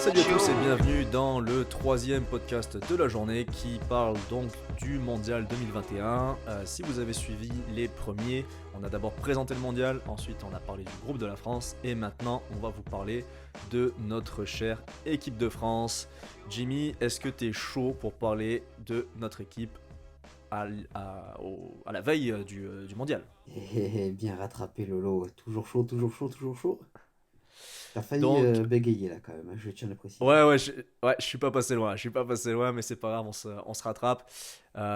Salut à tous et bienvenue dans le troisième podcast de la journée qui parle donc du mondial 2021. Si vous avez suivi les premiers, on a d'abord présenté le mondial, ensuite on a parlé du groupe de la France et maintenant on va vous parler de notre chère équipe de France. Jimmy, est-ce que tu es chaud pour parler de notre équipe à la veille du mondial? Bien rattrapé Lolo, toujours chaud, toujours chaud, toujours chaud. T'as failli Donc, bégayer là quand même, hein, je tiens à le préciser. ouais, je suis pas passé loin, mais c'est pas grave, on se rattrape.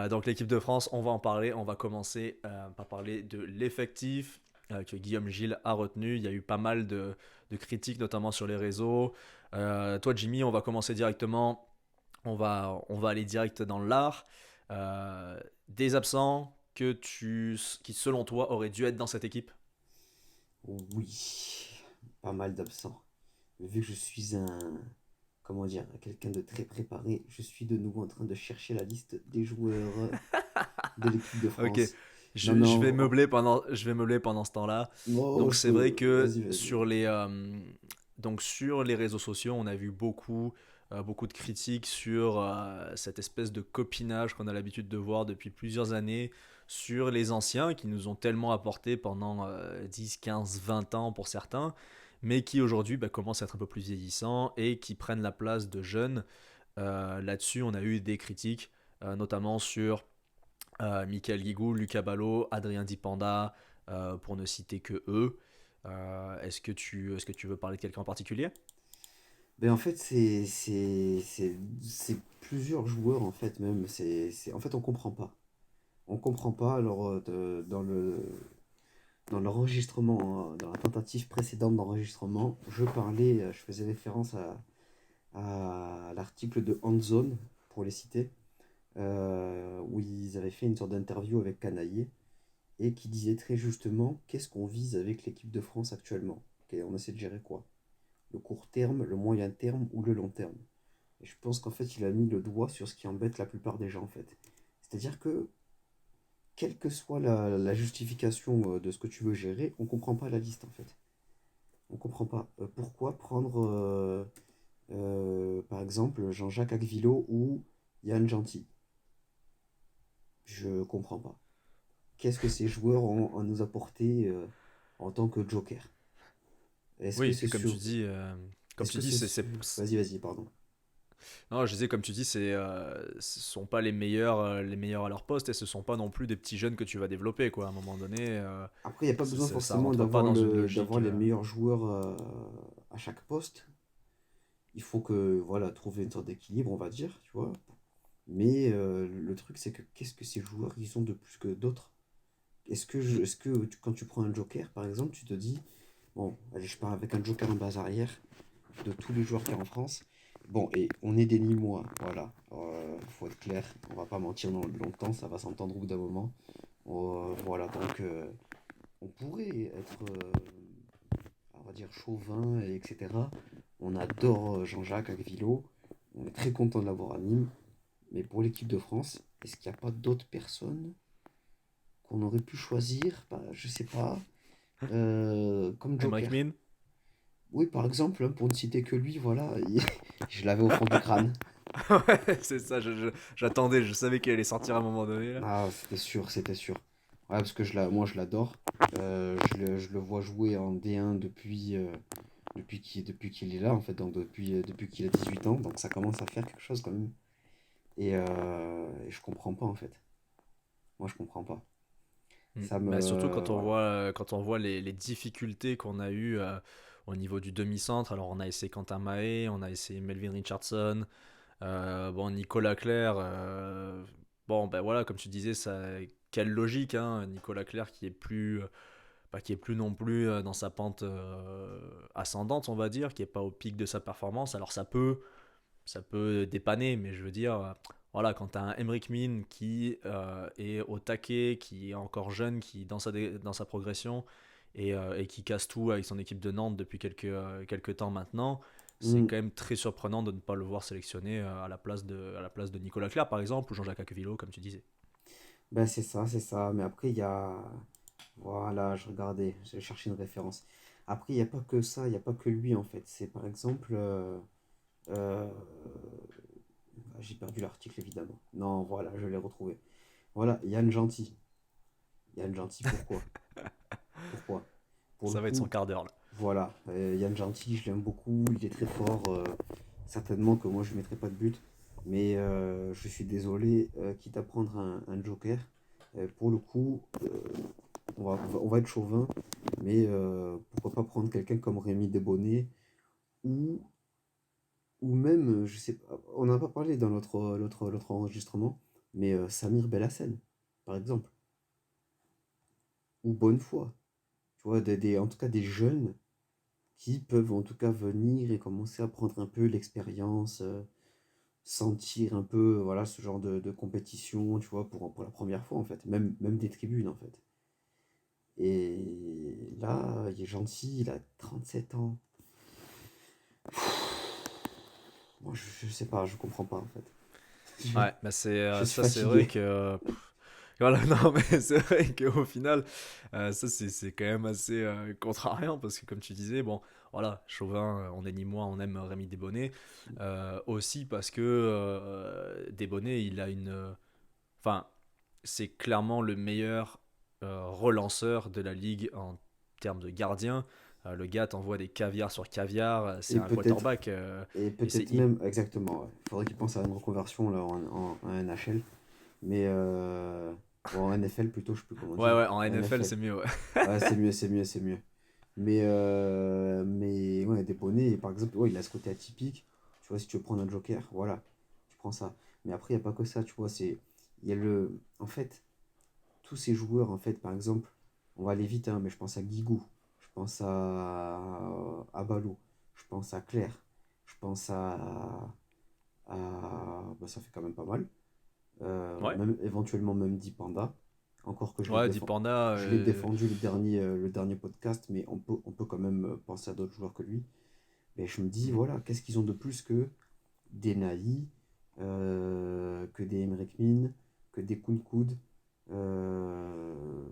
Donc l'équipe de France, on va en parler, on va commencer par parler de l'effectif que Guillaume Gilles a retenu. Il y a eu pas mal de critiques, notamment sur les réseaux. Toi, Jimmy, on va commencer directement, on va aller direct dans l'art. Des absents qui, selon toi, auraient dû être dans cette équipe. Oui, pas mal d'absents. Vu que je suis comment dire, quelqu'un de très préparé, je suis de nouveau en train de chercher la liste des joueurs de l'équipe de Ok, France. Non, je vais non, meubler pendant ce temps-là. non, Donc je c'est vrai peux. que Vas-y, vas-y. sur les réseaux sociaux, on a vu beaucoup de critiques sur cette espèce de copinage qu'on a l'habitude de voir depuis plusieurs années sur les anciens qui nous ont tellement apporté pendant 10, 15, 20 ans pour certains, mais qui aujourd'hui commencent à être un peu plus vieillissants et qui prennent la place de jeunes. Là-dessus, on a eu des critiques, notamment sur Michael Guigou, Lucas Ballot, Adrien Dipanda, pour ne citer que eux. Est-ce que tu veux parler de quelqu'un en particulier? Ben en fait, c'est plusieurs joueurs en fait même. En fait, on comprend pas. On comprend pas alors dans l'enregistrement, hein, dans la tentative précédente d'enregistrement, je faisais référence à l'article de Handzone, pour les citer, où ils avaient fait une sorte d'interview avec Canaillé et qui disait très justement qu'est-ce qu'on vise avec l'équipe de France actuellement. On essaie de gérer quoi? Le court terme, le moyen terme ou le long terme? Et je pense qu'en fait, il a mis le doigt sur ce qui embête la plupart des gens en fait. C'est-à-dire que quelle que soit la justification de ce que tu veux gérer, on comprend pas la liste en fait. On comprend pas. Pourquoi prendre par exemple Jean-Jacques Agvilo ou Yann Genty? Je comprends pas. Qu'est-ce que ces joueurs ont à nous apporter en tant que joker? Est-ce Oui, que et c'est puis comme tu sûr? dis, Est-ce que c'est Vas-y, vas-y, pardon. non, je disais comme tu dis, ce sont pas les meilleurs à leur poste et ce sont pas non plus des petits jeunes que tu vas développer quoi. À un moment donné, Après, il n'y a pas besoin ça forcément rentre pas dans une d'avoir logique. les meilleurs joueurs à chaque poste. Il faut que, voilà, trouver une sorte d'équilibre, on va dire, tu vois. Mais le truc, c'est que qu'est-ce que ces joueurs, ils ont de plus que d'autres? Quand tu prends un joker, par exemple, tu te dis, bon, allez, je pars avec un joker en base arrière de tous les joueurs qu'il y a en France. Bon, et on est des Nîmois, voilà. Faut être clair, on va pas mentir longtemps, ça va s'entendre au bout d'un moment. Voilà, donc on pourrait être, on va dire, chauvin, etc. On adore Jean-Jacques Agvilo, on est très content de l'avoir à Nîmes. Mais pour l'équipe de France, est-ce qu'il n'y a pas d'autres personnes qu'on aurait pu choisir? Bah, je sais pas. Comme Emmerich Joker. Min. Oui, par exemple, hein, pour ne citer que lui, voilà, je l'avais au fond du crâne. Ouais, c'est ça. J'attendais, je savais qu'il allait sortir à un moment donné là. Ah, c'était sûr, c'était sûr. Ouais, parce que moi, je l'adore. Je le vois jouer en D1 depuis qu'il est là, en fait, donc depuis qu'il a 18 ans, donc ça commence à faire quelque chose quand même. Et je comprends pas, en fait. Moi, je comprends pas. Mm. Ça Bah, surtout me. Voilà. quand on voit les difficultés qu'on a eues au niveau du demi-centre. Alors on a essayé Quentin Mahé, on a essayé Melvin Richardson, bon Nicolas Clerc. Bon ben voilà, comme tu disais, quelle logique, hein, Nicolas Clerc qui est plus non plus dans sa pente ascendante, on va dire, qui est pas au pic de sa performance. Alors ça peut dépanner, mais je veux dire, voilà, quand tu as un Emric Min qui est au taquet, qui est encore jeune, qui dans sa progression et qui casse tout avec son équipe de Nantes depuis quelques temps maintenant, c'est Hmm. quand même très surprenant de ne pas le voir sélectionné à la place de Nicolas Clerc, par exemple, ou Jean-Jacques Aquevilo, comme tu disais. Ben, c'est ça, c'est ça. Mais après, il y a. Voilà, je regardais, j'ai cherché une référence. Après, il n'y a pas que ça, il n'y a pas que lui en fait. C'est par exemple Euh, j'ai perdu l'article évidemment. Non, voilà, je l'ai retrouvé. Voilà, Yann Genty. Yann Genty, pourquoi? Pourquoi? Pour le Ça va être son coup, quart d'heure là. voilà, Yann Genty, je l'aime beaucoup, il est très fort. Certainement que moi je ne mettrai pas de but, mais je suis désolé, quitte à prendre un joker, pour le coup, on va être chauvin, mais pourquoi pas prendre quelqu'un comme Rémi Desbonnets ou, ou même, je sais pas, on n'a pas parlé dans l'autre enregistrement, mais Samir Belhassen, par exemple, ou Bonnefoy, tu vois, en tout cas des jeunes qui peuvent en tout cas venir et commencer à prendre un peu l'expérience, sentir un peu voilà, ce genre de compétition, tu vois, pour la première fois en fait, même des tribunes en fait. Et là, il est gentil, il a 37 ans. Moi, je sais pas, je comprends pas en fait. Je, Ouais, bah je suis ça c'est vrai fatigué. que voilà, non mais c'est vrai qu'au final ça c'est quand même assez contrariant parce que comme tu disais, bon voilà, Chauvin, on est ni moi, on aime Rémi Desbonnets aussi parce que Desbonnets il a enfin c'est clairement le meilleur relanceur de la ligue en termes de gardien. Le gars t'envoie des caviars sur caviar, c'est Et un peut-être, quarterback et et c'est peut-être même, exactement, ouais. Faudrait qu'il pense à une reconversion là, en NHL. Mais, ou en NFL plutôt, je sais plus comment ouais dire. ouais en NFL NFL. c'est mieux ouais. Ouais, c'est mieux, c'est mieux, c'est mieux. Mais ouais, des poneys, par exemple, ouais, il a ce côté atypique. Tu vois, si tu veux prendre un joker, voilà, tu prends ça. Mais après, il n'y a pas que ça, tu vois, il y a en fait, tous ces joueurs, en fait, par exemple, on va aller vite, hein, mais je pense à Guigou, je pense à Balou, je pense à Claire, je pense bah, ça fait quand même pas mal. Ouais. Même, éventuellement même Dipanda. Encore que Ouais, Dipanda, je l'ai défendu le dernier podcast, mais on peut quand même penser à d'autres joueurs que lui. Mais je me dis, mhm. voilà, qu'est-ce qu'ils ont de plus que des Naï, que des Emmerich Min, que des Kunkud. euh,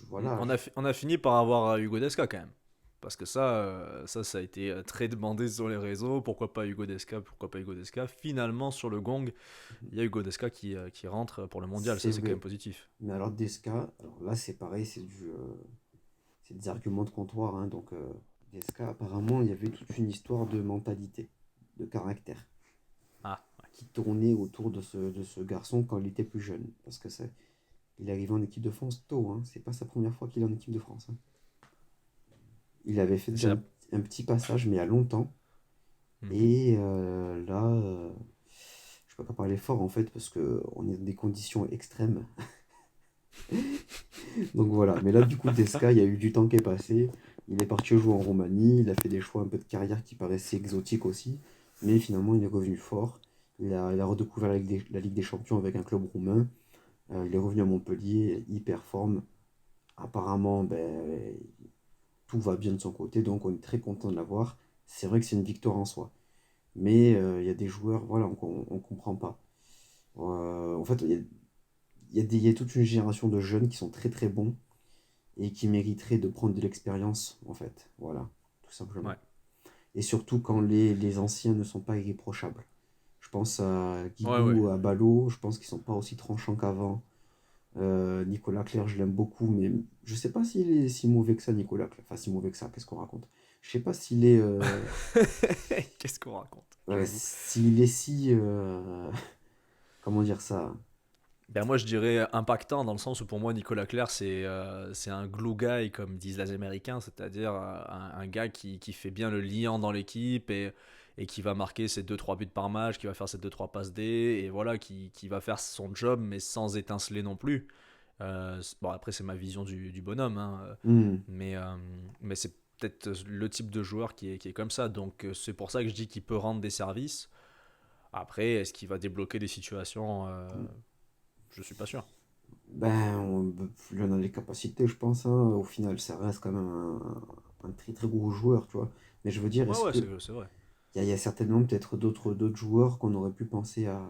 voilà. On a fini par avoir Hugo Desca quand même. Parce que ça a été très demandé sur les réseaux. Pourquoi pas Hugo Desca? Pourquoi pas Hugo Desca? Finalement, sur le gong, il y a Hugo Desca qui rentre pour le mondial. Ça, C'est c'est quand même vrai. positif. Mais alors Desca, alors là c'est pareil, c'est des arguments de comptoir, hein, donc Desca, apparemment il y avait toute une histoire de mentalité, de caractère, Ah, qui tournait autour de ce garçon quand il était plus jeune. Parce que il est arrivé en équipe de France tôt, hein. C'est pas sa première fois qu'il est en équipe de France, hein. Il avait fait déjà c'est la... un petit passage, mais il y a longtemps. Mhm. Et là, je peux pas parler fort en fait, parce qu'on est dans des conditions extrêmes. Donc voilà, mais là du coup, Desca, il y a eu du temps qui est passé. Il est parti jouer en Roumanie, il a fait des choix un peu de carrière qui paraissaient exotiques aussi. Mais finalement, il est revenu fort. Il a redécouvert la Ligue des Champions avec un club roumain. Il est revenu à Montpellier, il performe. Apparemment, ben, tout va bien de son côté, donc on est très content de l'avoir. C'est vrai que c'est une victoire en soi. Mais il y a des joueurs, voilà, on comprend pas. En fait, il y a toute une génération de jeunes qui sont très très bons et qui mériteraient de prendre de l'expérience, en fait. Voilà, tout simplement. Ouais. Et surtout quand les anciens ne sont pas irréprochables. Je pense à Ouais, ouais. Guigou, à Ballot, je pense qu'ils sont pas aussi tranchants qu'avant. Nicolas Clerc, je l'aime beaucoup, mais je sais pas s'il est si mauvais que ça, Nicolas Clerc. Enfin, si mauvais que ça, qu'est-ce qu'on raconte? Je sais pas s'il est, Qu'est-ce qu'on raconte? J'avoue. s'il est si, comment dire ça? Ben moi, je dirais impactant dans le sens où pour moi, Nicolas Claire, c'est un glue guy, comme disent les Américains, c'est-à-dire un gars qui fait bien le liant dans l'équipe et qui va marquer ses deux trois buts par match, qui va faire ses deux trois passes D, et voilà, qui va faire son job, mais sans étinceler non plus. Bon, après, c'est ma vision du bonhomme, hein, Hmm. mais, euh, mais c'est peut-être le type de joueur qui est comme ça. Donc, c'est pour ça que je dis qu'il peut rendre des services. Après, est-ce qu'il va débloquer des situations Je suis pas sûr. Ben, il en a les capacités, je pense, hein. Au final, ça reste quand même un très très gros joueur, tu vois. Mais je veux dire, Ouais, est-ce ouais, que c'est vrai. il y a certainement peut-être d'autres joueurs qu'on aurait pu penser à.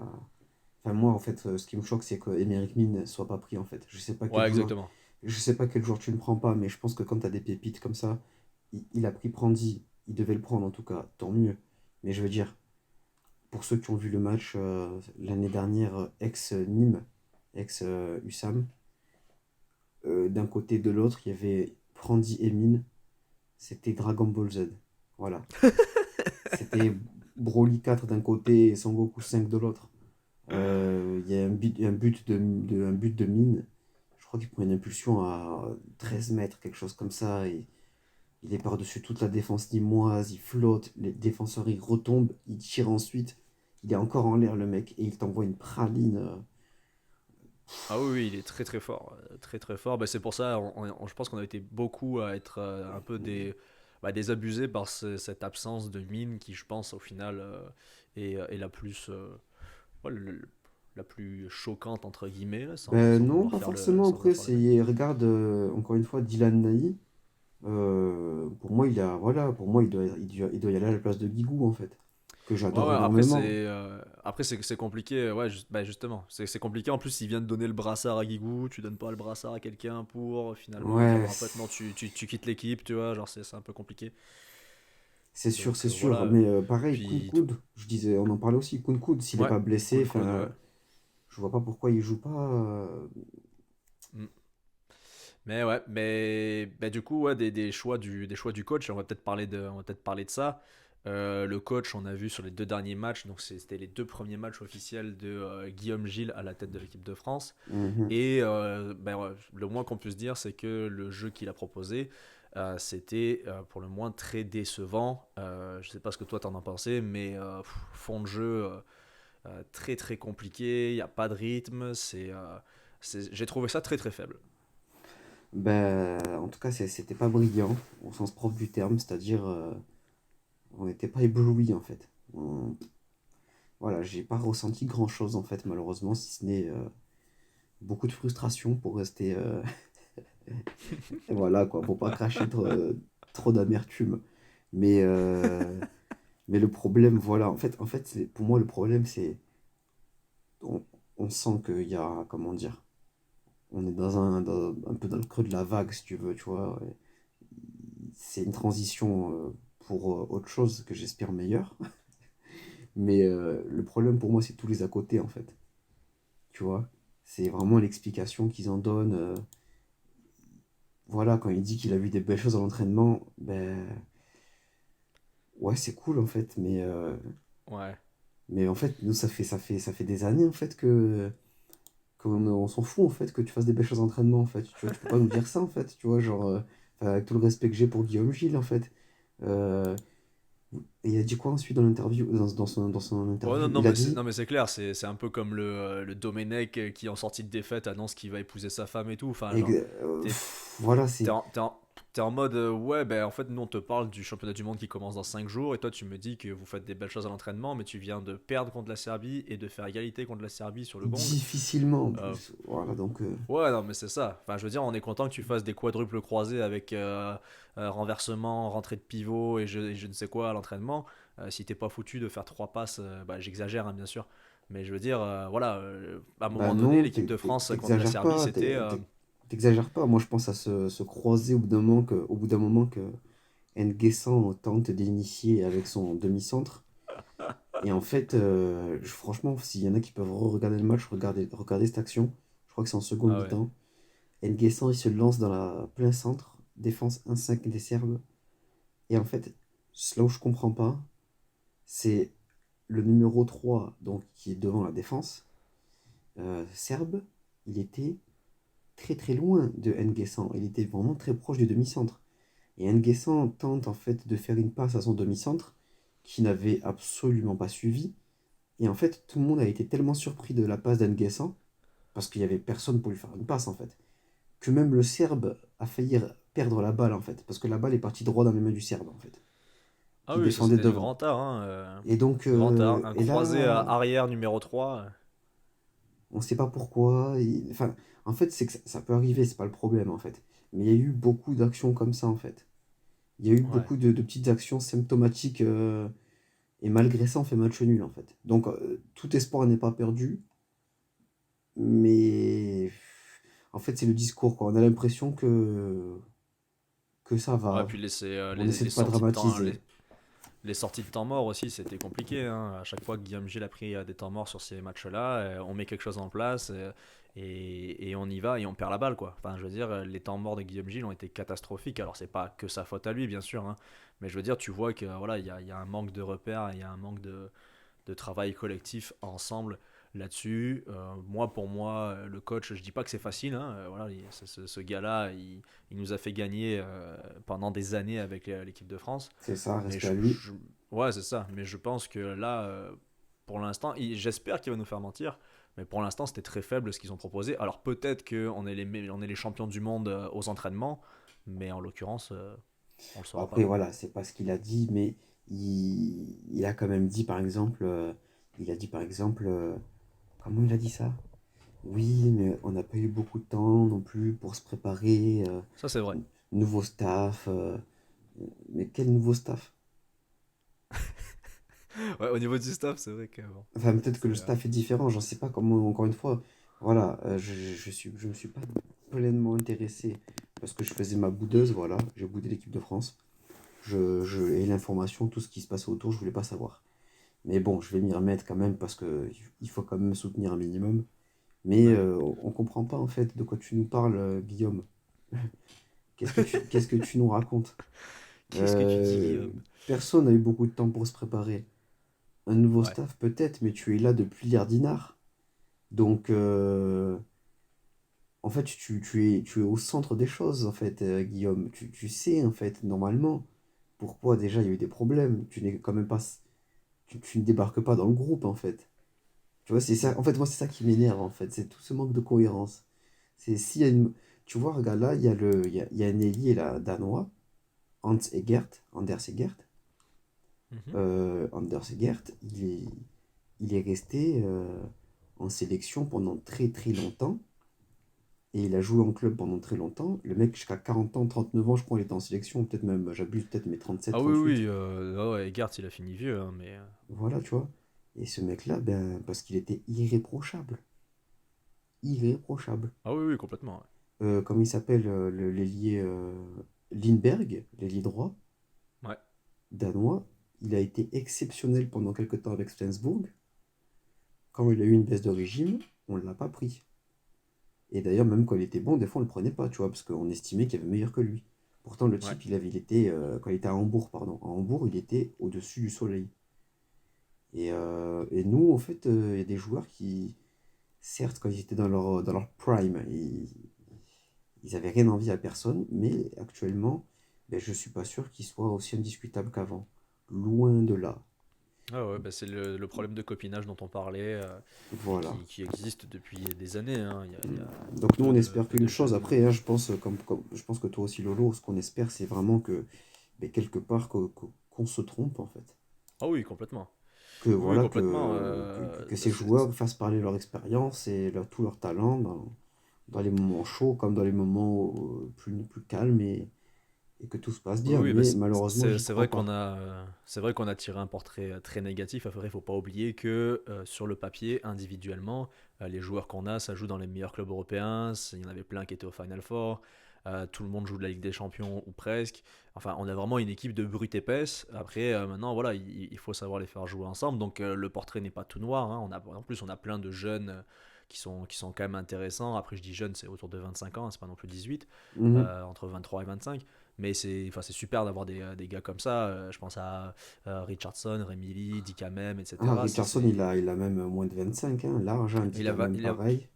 Enfin, moi, en fait, ce qui me choque, c'est que Emerick Min ne soit pas pris, en fait. Ouais, exactement. Je sais pas quel joueur tu ne prends pas, mais je pense que quand tu as des pépites comme ça, il a pris Prandi, il devait le prendre en tout cas, tant mieux. Mais je veux dire, pour ceux qui ont vu le match l'année dernière, ex-Nîmes, ex-USAM, d'un côté de l'autre, il y avait Prandi et Mine, c'était Dragon Ball Z. Voilà. C'était Broly 4 d'un côté et Son Goku 5 de l'autre. Il y a un but de Mine. Je crois qu'il prend une impulsion à 13 mètres, quelque chose comme ça. Et il est par-dessus toute la défense nîmoise, il flotte, les défenseurs ils retombent, il tire ensuite. Il est encore en l'air le mec et il t'envoie une praline. Ah oui, oui, il est très très fort, très très fort. Bah, c'est pour ça, je pense qu'on a été beaucoup à être un peu désabusés par cette absence de mine qui, je pense, au final, est la plus, ouais, la plus choquante entre guillemets, là, Ben sans non, vouloir pas faire forcément. sans vouloir Après, faire le mec. regarde encore une fois Dylan Naï. Pour moi, voilà, pour moi, il doit y aller à la place de Guigou en fait, que Ouais, j'adore ouais, après énormément. c'est compliqué, ouais, bah, justement, c'est compliqué. En plus, il vient de donner le brassard à Guigou, tu donnes pas le brassard à quelqu'un pour finalement dire, Ouais, bah, en fait, non, tu quittes l'équipe, tu vois, genre, c'est un peu compliqué. c'est Donc sûr. voilà. Mais pareil, Puis, Kounkoud, je disais, on en parlait aussi. Kounkoud, s'il n'est ouais, pas blessé, Koun, enfin, ouais. je vois pas pourquoi il joue pas. Mm. Mais ouais, mais bah, du coup, ouais, des choix du coach, on va peut-être parler de ça. Le coach, on a vu sur les deux derniers matchs, donc c'était les deux premiers matchs officiels de Guillaume Gilles à la tête de l'équipe de France. Mhm. Et ben, ouais, le moins qu'on puisse dire, c'est que le jeu qu'il a proposé, c'était pour le moins très décevant. Je sais pas ce que toi t'en as pensé, mais fond de jeu très très compliqué, il n'y a pas de rythme, j'ai trouvé ça très très faible. Ben, en tout cas, c'était pas brillant, au sens propre du terme, c'est-à-dire, on n'était pas ébloui en fait. Voilà, j'ai pas ressenti grand-chose en fait, malheureusement, si ce n'est beaucoup de frustration pour rester. Et voilà quoi, pour pas cracher trop d'amertume. Mais, euh, mais le problème, voilà, en fait pour moi, le problème, c'est. On, on sent qu'il y a. Comment dire? On est un peu dans le creux de la vague, si tu veux, tu vois. Ouais. C'est une transition pour autre chose que j'espère meilleure. Mais le problème pour moi, c'est tous les à côté, en fait. Tu vois? C'est vraiment l'explication qu'ils en donnent. Voilà, quand il dit qu'il a vu des belles choses à l'entraînement, ben. Ouais, c'est cool, en fait. Ouais. Mais en fait, nous, ça fait des années, en fait, qu'on s'en fout, en fait, que tu fasses des belles choses à l'entraînement, en fait. Tu vois, tu peux pas nous dire ça, en fait. Tu vois, genre. Enfin, avec tout le respect que j'ai pour Guillaume Gilles, en fait. Euh, et il a dit quoi ensuite dans l'interview, dans son Ouais, non, interview? Il a dit. non, mais c'est clair, c'est un peu comme le Domenech qui, en sortie de défaite, annonce qu'il va épouser sa femme et tout. Enfin, genre, t'es, Voilà, t'es c'est. en, t'es en- t'es en mode, ouais, ben en fait, nous on te parle du championnat du monde qui commence dans 5 jours, et toi tu me dis que vous faites des belles choses à l'entraînement, mais tu viens de perdre contre la Serbie et de faire égalité contre la Serbie sur le gong. Difficilement en Euh, plus. Voilà, donc. Ouais, non, mais c'est ça. Enfin, je veux dire, on est content que tu fasses des quadruples croisés avec renversement, rentrée de pivot et je ne sais quoi à l'entraînement. Si t'es pas foutu de faire trois passes, bah, j'exagère, hein, bien sûr. Mais je veux dire, voilà, à un Bah moment donné, non, l'équipe de France contre la t'exagères Serbie, pas. c'était. T'exagères pas. Moi, je pense à se croiser au bout d'un moment que N'Guessan tente d'initier avec son demi-centre. Et en fait, franchement, s'il y en a qui peuvent regarder le match, regardez cette action. Je crois que c'est en seconde Ah ouais. mi-temps. N'Guessan, il se lance dans la plein centre, défense 1-5 des Serbes. Et en fait, là où je comprends pas, c'est le numéro 3 donc, qui est devant la défense serbe. Il était très très loin de N'Guessan. Il était vraiment très proche du demi-centre. Et N'Guessan tente en fait de faire une passe à son demi-centre qui n'avait absolument pas suivi. Et en fait, tout le monde a été tellement surpris de la passe d'Nguessan, parce qu'il n'y avait personne pour lui faire une passe en fait, que même le Serbe a failli perdre la balle en fait, parce que la balle est partie droit dans les mains du Serbe en fait, Ah qui oui, ça défendait c'était du devant. grand art, hein, Et donc, grand art. Un et croisé à là, arrière numéro 3. on ne sait pas pourquoi. Enfin, en fait, c'est que ça peut arriver, c'est pas le problème en fait. Mais il y a eu beaucoup d'actions comme ça en fait. Il y a eu Ouais. beaucoup de petites actions symptomatiques, et malgré ça, on fait match nul en fait. Donc, tout espoir n'est pas perdu. Mais en fait, c'est le discours, quoi. On a l'impression que ça Ouais, va. puis On essaie de pas dramatiser. les sorties de temps mort aussi, c'était compliqué, hein. À chaque fois que Guillaume Gilles a pris des temps morts sur ces matchs-là, on met quelque chose en place et on y va et on perd la balle, quoi. Enfin, je veux dire, les temps morts de Guillaume Gilles ont été catastrophiques. Alors, c'est pas que sa faute à lui, bien sûr, hein, mais je veux dire, tu vois que voilà, il y a un manque de repères, il y a un manque de travail collectif ensemble là-dessus. Moi, pour moi, le coach, je dis pas que c'est facile, hein, voilà, ce gars-là, il nous a fait gagner pendant des années avec l'équipe de France. C'est ça, Mais respect à lui. ouais, c'est ça. Mais je pense que là, pour l'instant, j'espère qu'il va nous faire mentir. Mais pour l'instant, c'était très faible ce qu'ils ont proposé. Alors peut-être qu'on est on est les champions du monde aux entraînements, mais en l'occurrence, on le Bon, saura après, pas. voilà, c'est pas ce qu'il a dit, mais il a quand même dit, par exemple, il a dit, par exemple, comment il a dit ça? Oui, mais on n'a pas eu beaucoup de temps non plus pour se préparer, Ça, c'est vrai. nouveau staff, mais quel nouveau staff? Ouais, au niveau du staff, c'est vrai que bon, Enfin, peut-être que c'est le staff est différent, j'en sais pas comment, encore une fois, voilà, je me suis pas pleinement intéressé parce que je faisais ma boudeuse, voilà, j'ai boudé l'équipe de France. Et l'information, tout ce qui se passait autour, je voulais pas savoir. Mais bon, je vais m'y remettre quand même parce que il faut quand même soutenir un minimum. Mais bah oui. on comprend pas en fait de quoi tu nous parles, Guillaume. Qu'est-ce que tu nous racontes? Qu'est-ce que tu dis, Euh, Guillaume? Personne n'a eu beaucoup de temps pour se préparer. Un nouveau Ouais. staff peut-être, mais tu es là depuis l'Ardinard. Donc, en fait, tu es au centre des choses, en fait, Guillaume. Tu sais, en fait, normalement, pourquoi déjà il y a eu des problèmes. Tu n'es quand même pas, tu ne débarques pas dans le groupe, en fait. Tu vois, c'est ça. En fait, moi, c'est ça qui m'énerve, en fait. C'est tout ce manque de cohérence. C'est s'il y a une. Tu vois, regarde là, il y a un ailier là, danois, Anders Egert. Mhm. Anders Egert, il est resté en sélection pendant très très longtemps. Et il a joué en club pendant très longtemps. Le mec, jusqu'à 40 ans, 39 ans, je crois, il était en sélection. Peut-être même, j'abuse, peut-être, mais 37, Ah oui, 38. oui, ah ouais, Eggert, il a fini vieux, hein, mais... Voilà, tu vois. Et ce mec-là, ben, parce qu'il était irréprochable. Irréprochable. Ah oui, oui, complètement. Comment il s'appelle, l'ailier Lindbergh, l'ailier droit, Ouais. Ouais. danois. Il a été exceptionnel pendant quelques temps avec Flensburg. Quand il a eu une baisse de régime, on ne l'a pas pris. Et d'ailleurs, même quand il était bon, des fois on le prenait pas, tu vois, parce qu'on estimait qu'il y avait meilleur que lui. Pourtant, le Ouais. type, quand il était à Hambourg, pardon, à Hambourg, il était au-dessus du soleil. Et nous, en fait, il y a des joueurs qui, certes, quand ils étaient dans leur prime, ils avaient rien envie à personne, mais actuellement, ben, je suis pas sûr qu'ils soient aussi indiscutables qu'avant. Loin de là. Ah ouais, bah c'est le problème de copinage dont on parlait, Voilà. qui existe depuis des années, hein. Il y a Donc nous, on espère peu de qu'une chose. jeunes. Après, hein, je pense, je pense que toi aussi, Lolo, ce qu'on espère, c'est vraiment que, ben, quelque part, qu'on se trompe, en fait. Ah oui, complètement. Que Oui, oui, voilà, complètement. que ces joueurs fassent parler leur expérience et tout leur talent dans les moments chauds comme dans les moments plus calmes et que tout se passe Oui, bien. oui, bah Mais malheureusement, j'y c'est crois vrai pas. c'est vrai qu'on a tiré un portrait très négatif. Après, il faut pas oublier que sur le papier, individuellement, les joueurs qu'on a, ça joue dans les meilleurs clubs européens. Il y en avait plein qui étaient au Final Four. Tout le monde joue de la Ligue des Champions ou presque. Enfin, on a vraiment une équipe de brute épaisse. Après, maintenant, voilà, il faut savoir les faire jouer ensemble. Donc, le portrait n'est pas tout noir, hein. En plus, on a plein de jeunes qui sont quand même intéressants. Après, je dis jeunes, c'est autour de 25 ans, c'est pas non plus 18, Mhm. entre 23 et 25. Mais c'est super d'avoir des gars comme ça. Je pense à Richardson, Rémi Lee, Dikamem, Ah, etc. Richardson, il a même moins de 25, hein. Large, hein, dit Il a, quand même il a, pareil.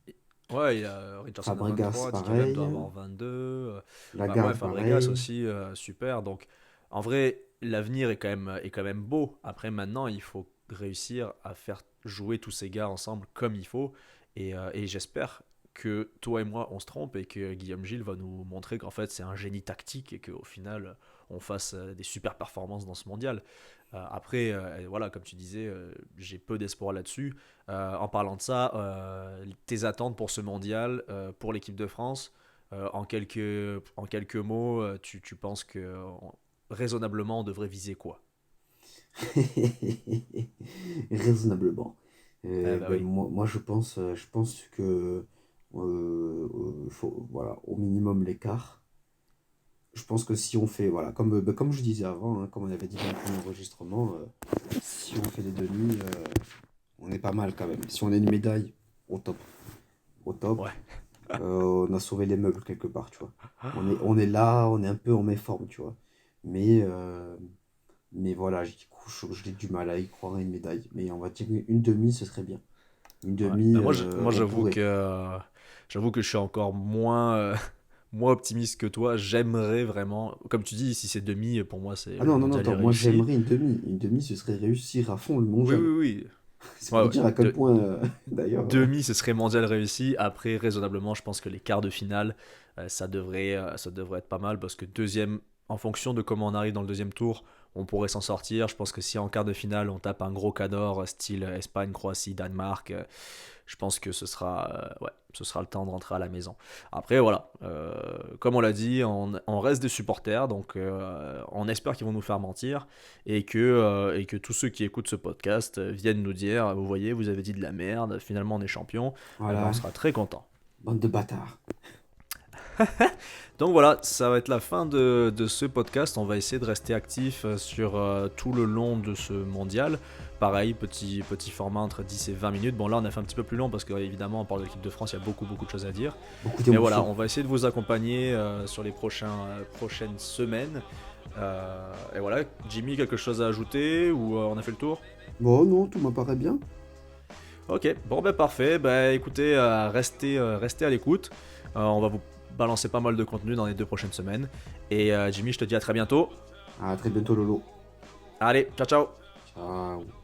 ouais, Richardson a Fabregas, 23, Dikamem pareil. doit avoir 22. Enfin, ouais, Lagarde, Fabregas pareil. aussi, super. Donc, en vrai, l'avenir est quand même beau. Après, maintenant, il faut réussir à faire jouer tous ces gars ensemble comme il faut. Et j'espère que toi et moi, on se trompe et que Guillaume Gilles va nous montrer qu'en fait, c'est un génie tactique et qu'au final, on fasse des super performances dans ce mondial. Après, voilà, comme tu disais, j'ai peu d'espoir là-dessus. En parlant de ça, tes attentes pour ce mondial, pour l'équipe de France, en quelques mots, tu penses que raisonnablement on devrait viser quoi? Raisonnablement. Eh bah Ben, oui. moi je pense que voilà, au minimum l'écart. Je pense que si on fait, voilà, comme je disais avant, hein, comme on avait dit dans le premier enregistrement, si on fait les demi, on est pas mal quand même. Si on a une médaille, au top. Au top. Ouais. On a sauvé les meubles quelque part, tu vois. On est là, on est un peu en méforme, tu vois. Mais, euh, mais voilà, j'ai du mal à y croire à une médaille. Mais on va dire une demi, ce serait bien. Une Ouais. demi, Moi on pourrait. j'avoue que je suis encore moins, moins optimiste que toi. J'aimerais vraiment, comme tu dis, si c'est demi, pour moi, c'est Ah le non, non, non, mondial est attends, moi réussi. j'aimerais une demi. Une demi, ce serait réussir à fond le Oui, mondial. oui, oui. C'est Ouais, pour ouais. dire à quel point, d'ailleurs. Demi, ce serait mondial réussi. Après, raisonnablement, je pense que les quarts de finale, ça devrait être pas mal parce que deuxième, en fonction de comment on arrive dans le deuxième tour, on pourrait s'en sortir. Je pense que si en quart de finale, on tape un gros cador, style Espagne, Croatie, Danemark, je pense que ouais, ce sera le temps de rentrer à la maison. Après, voilà, comme on l'a dit, on reste des supporters, donc on espère qu'ils vont nous faire mentir et que tous ceux qui écoutent ce podcast viennent nous dire, vous voyez, vous avez dit de la merde, finalement on est champion, ben, on Voilà, sera très content. bande de bâtards. Donc voilà, ça va être la fin de ce podcast. On va essayer de rester actif sur tout le long de ce mondial. Pareil, petit format entre 10 et 20 minutes. Bon là on a fait un petit peu plus long parce qu'évidemment on parle de l'équipe de France, il y a beaucoup de choses à dire. Beaucoup Mais voilà, d'émotions. on va essayer de vous accompagner sur les prochaines semaines. Et voilà, Jimmy, quelque chose à ajouter ou on a fait le tour? Bon, non, tout m'apparaît bien. Ok, bon ben parfait. Ben écoutez, restez à l'écoute. On va vous balancer pas mal de contenu dans les 2 prochaines semaines. Et Jimmy, je te dis à très bientôt. À très bientôt, Lolo. Allez, ciao ciao. Ciao.